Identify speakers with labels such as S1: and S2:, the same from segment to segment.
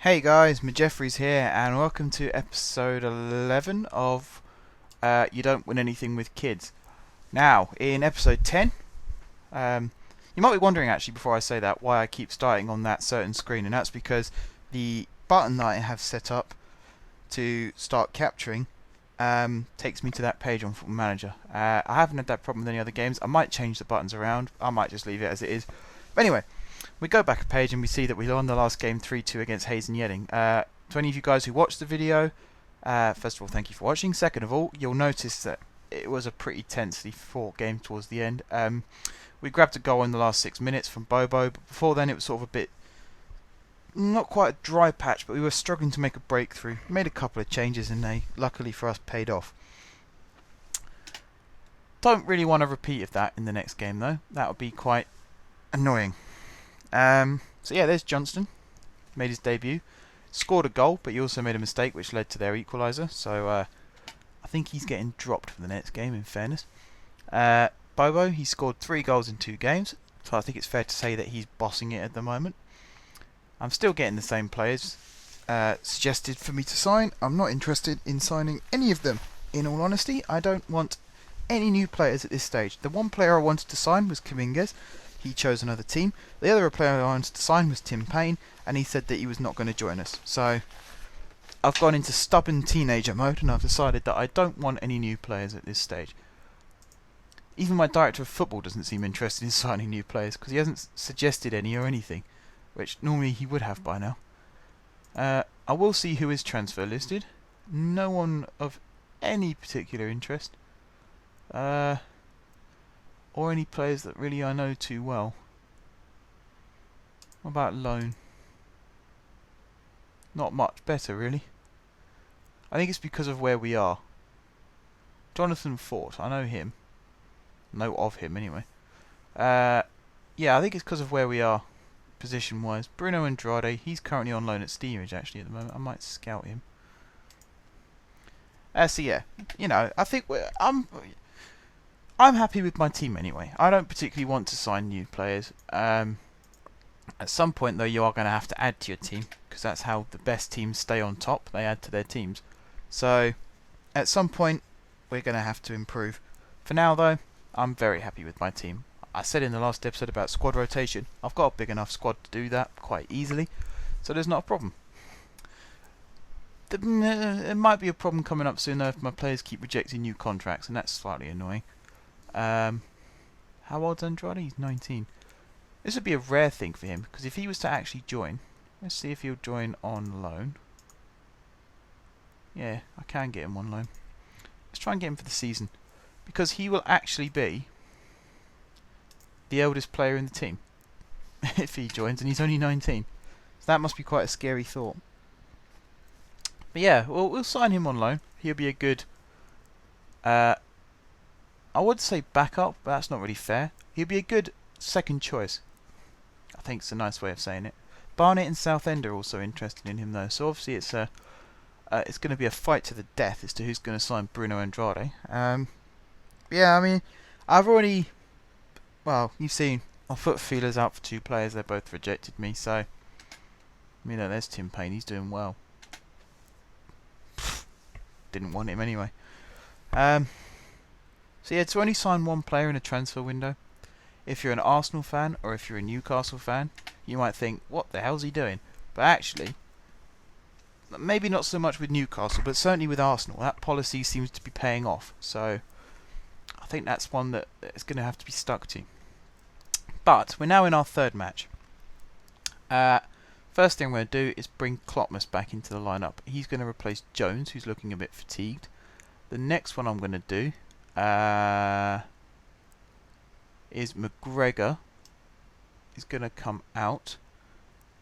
S1: Hey guys, Jeffries here, and welcome to episode 11 of You Don't Win Anything with Kids. Now, in episode 10, you might be wondering actually before I say that why I keep starting on that certain screen, and that's because the button that I have set up to start capturing takes me to that page on Football Manager. I haven't had that problem with any other games. I might change the buttons around, I might just leave it as it is. But anyway, we go back a page and we see that we won the last game 3-2 against Hayes and Yedding. To any of you guys who watched the video, first of all, thank you for watching. Second of all, you'll notice that it was a pretty tensely fought game towards the end. We grabbed a goal in the last 6 minutes from Bobo, but before then it was sort of a bit, not quite a dry patch, but we were struggling to make a breakthrough. We made a couple of changes and they, luckily for us, paid off. Don't really want a repeat of that in the next game though. That would be quite annoying. So yeah, there's Johnston, made his debut, scored a goal, but he also made a mistake which led to their equaliser, so I think he's getting dropped for the next game, in fairness. Bobo, he scored 3 goals in 2 games, so I think it's fair to say that he's bossing it at the moment. I'm still getting the same players suggested for me to sign. I'm not interested in signing any of them, in all honesty. I don't want any new players at this stage. The one player I wanted to sign was Kamingas. He chose another team. The other player I wanted to sign was Tim Payne, and he said that he was not going to join us. So I've gone into stubborn teenager mode, and I've decided that I don't want any new players at this stage. Even my director of football doesn't seem interested in signing new players, because he hasn't suggested any or anything, which normally he would have by now. I will see who is transfer listed. No one of any particular interest. Or any players that really I know too well. What about loan? Not much better, really. I think it's because of where we are. Jonathan Fort, I know him. Know of him, anyway. Yeah, I think it's because of where we are, position-wise. Bruno Andrade, he's currently on loan at Steerage, actually, at the moment. I might scout him. So yeah, you know, I think I'm happy with my team anyway. I don't particularly want to sign new players. At some point though, you are going to have to add to your team, because that's how the best teams stay on top. They add to their teams. So at some point we're going to have to improve. For now though, I'm very happy with my team. I said in the last episode about squad rotation, I've got a big enough squad to do that quite easily, so there's not a problem. There might be a problem coming up soon though if my players keep rejecting new contracts, and that's slightly annoying. How old's Andrade? He's 19. This would be a rare thing for him, because if he was to actually join, let's see if he'll join on loan. Yeah, I can get him on loan. Let's try and get him for the season, because he will actually be the eldest player in the team if he joins, and he's only 19. So that must be quite a scary thought. But yeah, we'll sign him on loan. He'll be a good I would say backup, but that's not really fair. He'd be a good second choice. I think it's a nice way of saying it. Barnet and Southend are also interested in him though, so obviously it's going to be a fight to the death as to who's going to sign Bruno Andrade. Yeah, I mean, I've already, well, you've seen, I've put feelers out for 2 players. They both rejected me, so, you know, there's Tim Payne. He's doing well. Didn't want him anyway. So yeah, to only sign 1 player in a transfer window, if you're an Arsenal fan or if you're a Newcastle fan, you might think, what the hell's he doing? But actually, maybe not so much with Newcastle, but certainly with Arsenal, that policy seems to be paying off. So I think that's one that is going to have to be stuck to. But we're now in our 3rd match. First thing I'm going to do is bring Klopmas back into the lineup. He's going to replace Jones, who's looking a bit fatigued. The next one I'm going to do is McGregor is going to come out,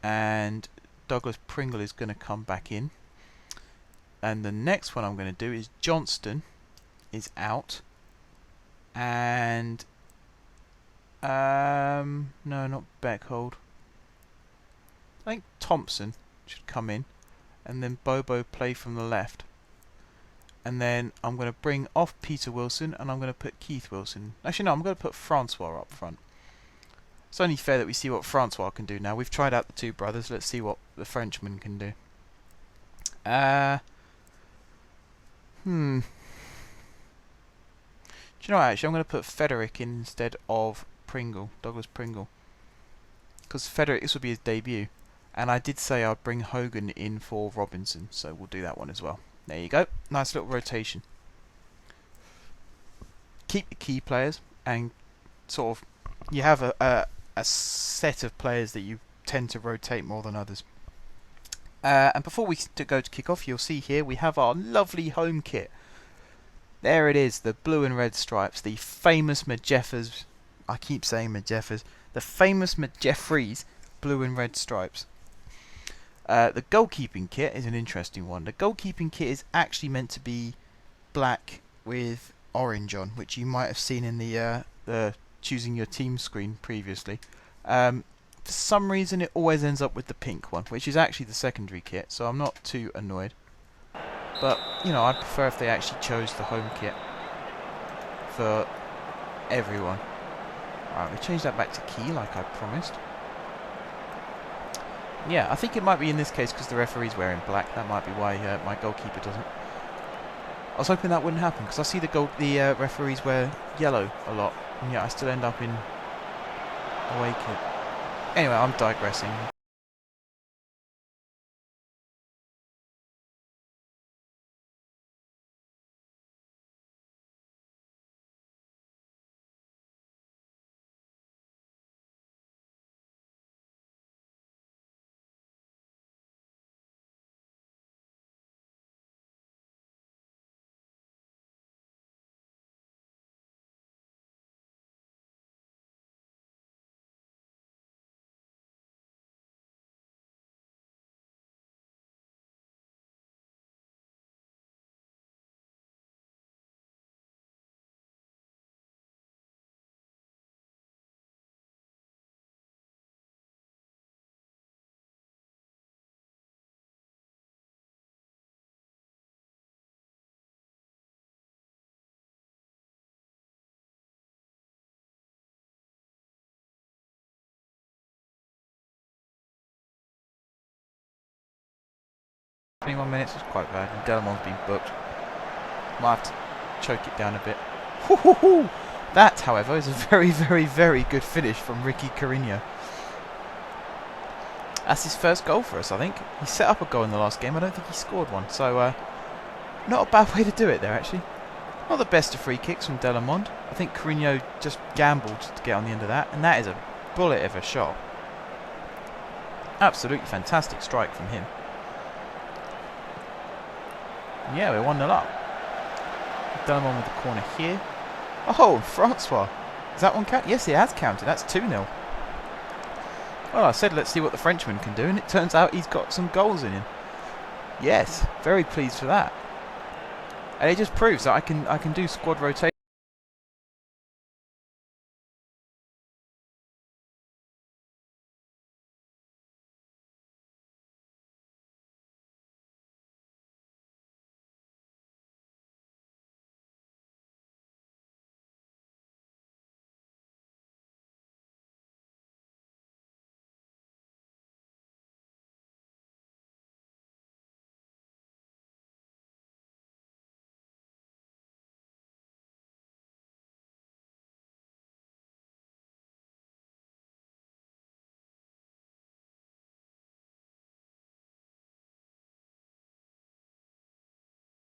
S1: and Douglas Pringle is going to come back in. And the next one I'm going to do is Johnston is out, and no, not Beckhold. I think Thompson should come in, and then Bobo play from the left. And then I'm going to bring off Peter Wilson, and I'm going to put Keith Wilson. Actually, no, I'm going to put Francois up front. It's only fair that we see what Francois can do now. We've tried out the two brothers. Let's see what the Frenchman can do. Do you know what, actually, I'm going to put Frederick in instead of Pringle, Douglas Pringle. Because Frederick, this will be his debut. And I did say I'd bring Hogan in for Robinson, so we'll do that one as well. There you go. Nice little rotation. Keep the key players, and sort of, you have a set of players that you tend to rotate more than others. And before we go to kick off, you'll see here we have our lovely home kit. There it is, the blue and red stripes, the famous Majeffers. I keep saying Majeffers. The famous Majeffries blue and red stripes. The goalkeeping kit is an interesting one. The goalkeeping kit is actually meant to be black with orange on, which you might have seen in the choosing your team screen previously. For some reason it always ends up with the pink one, which is actually the secondary kit, so I'm not too annoyed. But, you know, I'd prefer if they actually chose the home kit for everyone. Alright, we change that back to key like I promised. Yeah, I think it might be in this case because the referee's wearing black. That might be why my goalkeeper doesn't. I was hoping that wouldn't happen because I see the referees wear yellow a lot, and yet I still end up in away kit. Anyway, I'm digressing. Minutes is quite bad, and Delamont's been booked. Might have to choke it down a bit. That, however, is a very, very, very good finish from Ricky Carino. That's his first goal for us, I think. He set up a goal in the last game. I don't think he scored one, so not a bad way to do it there, actually. Not the best of free kicks from Delamont. I think Carino just gambled to get on the end of that, and that is a bullet of a shot. Absolutely fantastic strike from him. Yeah, we're 1-0 up. Delamont with the corner here. Oh, Francois. Is that one count? Yes, it has counted. That's 2-0. Well, I said let's see what the Frenchman can do, and it turns out he's got some goals in him. Yes, very pleased for that. And it just proves that I can do squad rotation.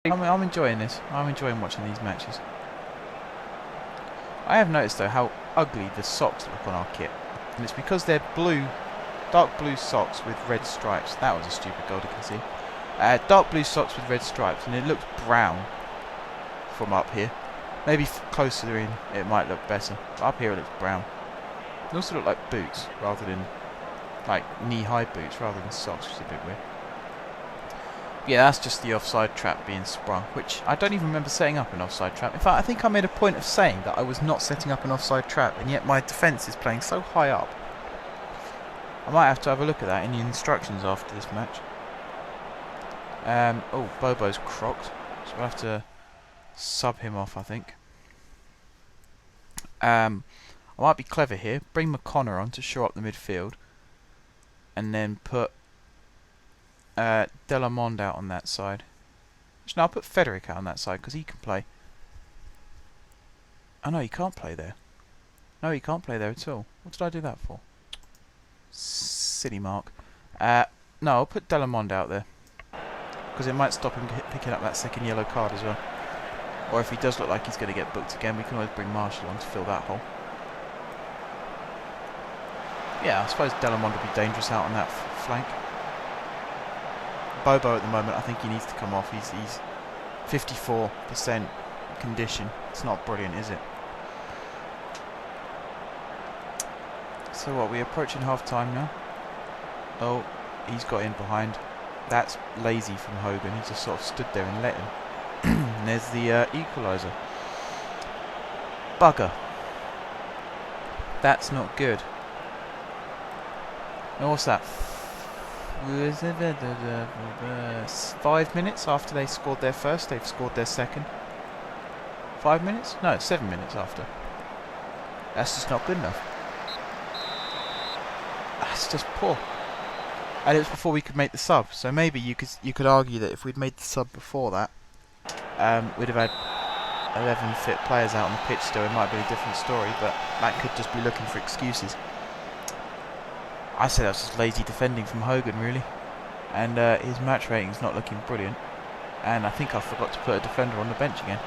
S1: I'm enjoying this. I'm enjoying watching these matches. I have noticed though how ugly the socks look on our kit, and it's because they're blue, dark blue socks with red stripes. That was a stupid goal to concede. Dark blue socks with red stripes, and it looks brown from up here. Maybe closer in it might look better, but up here it looks brown. They also look like boots rather than like knee-high boots rather than socks, which is a bit weird. Yeah, that's just the offside trap being sprung, which I don't even remember setting up an offside trap. In fact, I think I made a point of saying that I was not setting up an offside trap, and yet my defence is playing so high up. I might have to have a look at that in the instructions after this match. Oh, Bobo's crocked, so we'll have to sub him off, I think. I might be clever here. Bring McConnor on to shore up the midfield. And then put Delamond out on that side. Actually, no, I'll put Federic out on that side because he can play. Oh no, he can't play there. No, he can't play there at all. What did I do that for? Silly mark. No, I'll put Delamond out there. Because it might stop him picking up that second yellow card as well. Or if he does look like he's going to get booked again, we can always bring Marshall on to fill that hole. Yeah, I suppose Delamond will be dangerous out on that flank. Bobo at the moment, I think he needs to come off. He's 54% condition. It's not brilliant, is it? So what, we're approaching half time now. Oh, he's got in behind. That's lazy from Hogan. He just sort of stood there and let him. And there's the equaliser. Bugger. That's not good. Now what's that? 5 minutes after they scored their first, they've scored their second. 5 minutes? No, 7 minutes after. That's just not good enough. That's just poor. And it was before we could make the sub, so maybe you could argue that if we'd made the sub before that, we'd have had 11 fit players out on the pitch still. It might be a different story, but that could just be looking for excuses. I say that's just lazy defending from Hogan, really. And his match rating's not looking brilliant. And I think I forgot to put a defender on the bench again.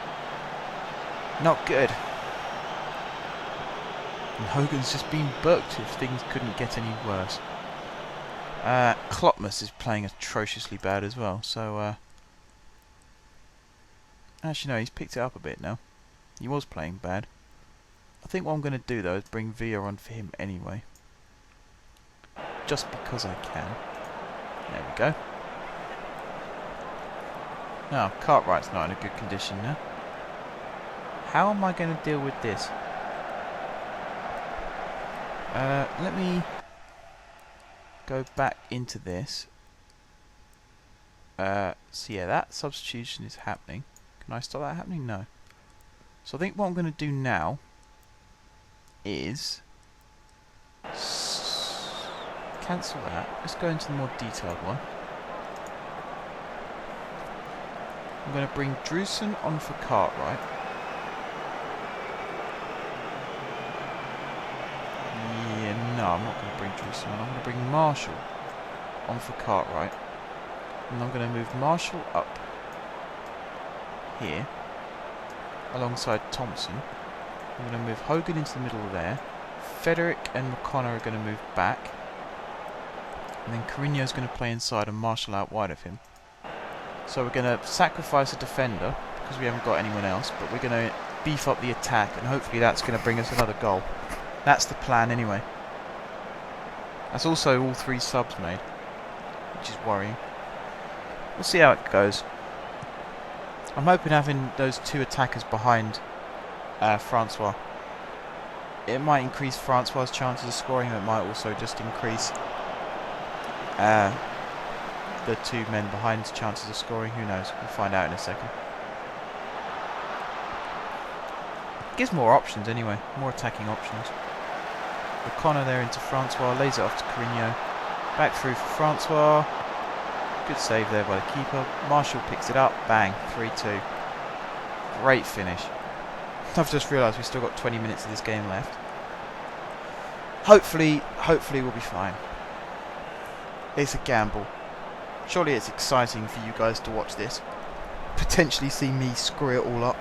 S1: Not good. And Hogan's just been booked if things couldn't get any worse. Klopmas is playing atrociously bad as well, so... Actually, no, he's picked it up a bit now. He was playing bad. I think what I'm going to do, though, is bring Villa on for him anyway. Just because I can. There we go. Now, Cartwright's not in a good condition now. How am I going to deal with this? Let me go back into this. So yeah, that substitution is happening. Can I stop that happening? No. So I think what I'm going to do now is cancel that. Let's go into the more detailed one. I'm going to bring Drewson on for Cartwright. Yeah, no, I'm not going to bring Drewson on. I'm going to bring Marshall on for Cartwright. And I'm going to move Marshall up here alongside Thompson. I'm going to move Hogan into the middle there. Federic and McConnor are going to move back. And then Carino's going to play inside and Marshall out wide of him. So we're going to sacrifice a defender because we haven't got anyone else, but we're going to beef up the attack and hopefully that's going to bring us another goal. That's the plan anyway. That's also all 3 subs made, which is worrying. We'll see how it goes. I'm hoping having those 2 attackers behind Francois, it might increase Francois' chances of scoring, it might also just increase the 2 men behind's chances of scoring. Who knows? We'll find out in a second. Gives more options anyway, more attacking options. O'Connor there into Francois, lays it off to Carino. Back through for Francois. Good save there by the keeper. Marshall picks it up, bang, 3-2. Great finish. I've just realised we've still got 20 minutes of this game left. Hopefully we'll be fine. It's a gamble. Surely it's exciting for you guys to watch this. Potentially see me screw it all up.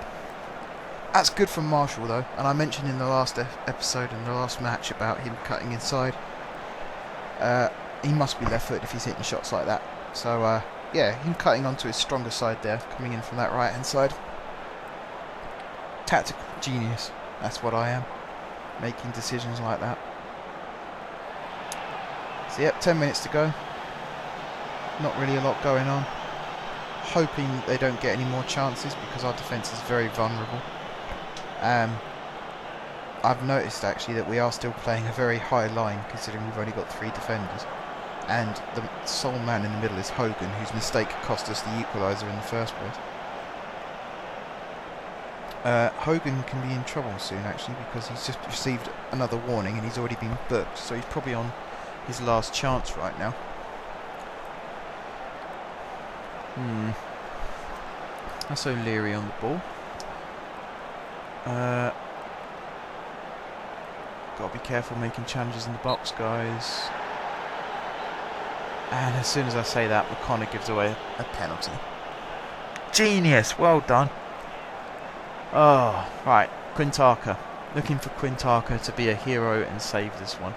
S1: That's good from Marshall though, and I mentioned in the last episode and the last match about him cutting inside. He must be left-footed if he's hitting shots like that. So yeah, him cutting onto his stronger side there, coming in from that right-hand side. Tactical genius, that's what I am. Making decisions like that. So yep, 10 minutes to go. Not really a lot going on. Hoping that they don't get any more chances because our defence is very vulnerable. I've noticed actually that we are still playing a very high line considering we've only got 3 defenders. And the sole man in the middle is Hogan, whose mistake cost us the equaliser in the first place. Hogan can be in trouble soon, actually, because he's just received another warning and he's already been booked, so he's probably on his last chance right now. That's O'Leary on the ball. Got to be careful making challenges in the box, guys. And as soon as I say that, McConnor gives away a penalty. Genius! Well done. Oh, right. Quintaka. Looking for Quintaka to be a hero and save this one.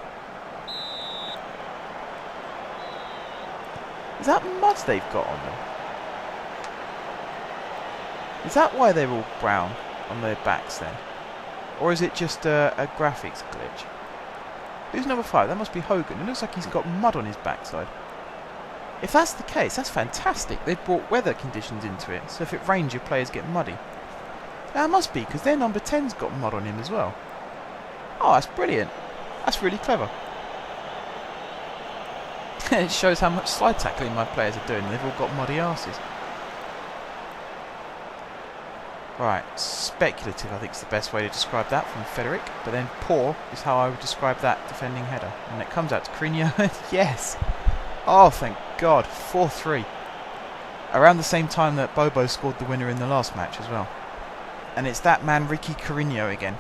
S1: Is that mud they've got on them? Is that why they're all brown on their backs then? Or is it just a graphics glitch? Who's number 5? That must be Hogan. It looks like he's got mud on his backside. If that's the case, that's fantastic. They've brought weather conditions into it, so if it rains, your players get muddy. That must be, because their number 10's got mud on him as well. Oh, that's brilliant. That's really clever. It shows how much slide tackling my players are doing. They've all got muddy arses. Right, speculative I think is the best way to describe that from Frederick, but then poor is how I would describe that defending header. And it comes out to Carino. Yes! Oh, thank God. 4-3. Around the same time that Bobo scored the winner in the last match as well. And it's that man Ricky Carino again.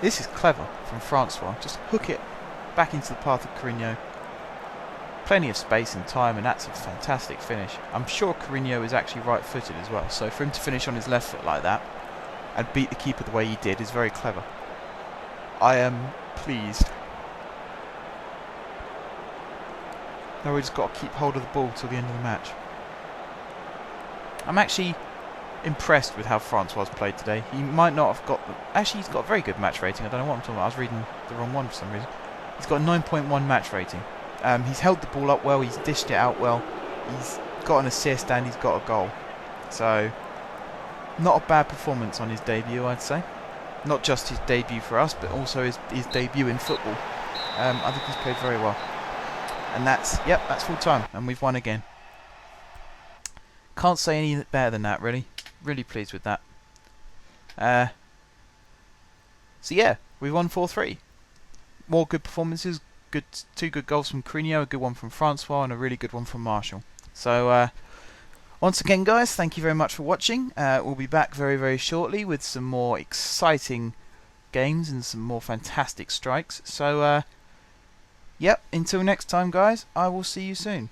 S1: This is clever from Francois. Just hook it back into the path of Carino. Plenty of space and time, and that's a fantastic finish. I'm sure Carino is actually right-footed as well, so for him to finish on his left foot like that and beat the keeper the way he did is very clever. I am pleased. Now we've just got to keep hold of the ball till the end of the match. I'm actually impressed with how Francois played today. He might not have got... Actually, he's got a very good match rating. I don't know what I'm talking about. I was reading the wrong one for some reason. He's got a 9.1 match rating. He's held the ball up well. He's dished it out well. He's got an assist and he's got a goal. So, not a bad performance on his debut, I'd say. Not just his debut for us, but also his debut in football. I think he's played very well. And that's full time. And we've won again. Can't say any better than that, really. Really pleased with that. So yeah, we won 4-3. More good performances. Two good goals from Carino, a good one from Francois, and a really good one from Marshall. So once again, guys, thank you very much for watching. We'll be back very, very shortly with some more exciting games and some more fantastic strikes. So yep, until next time, guys, I will see you soon.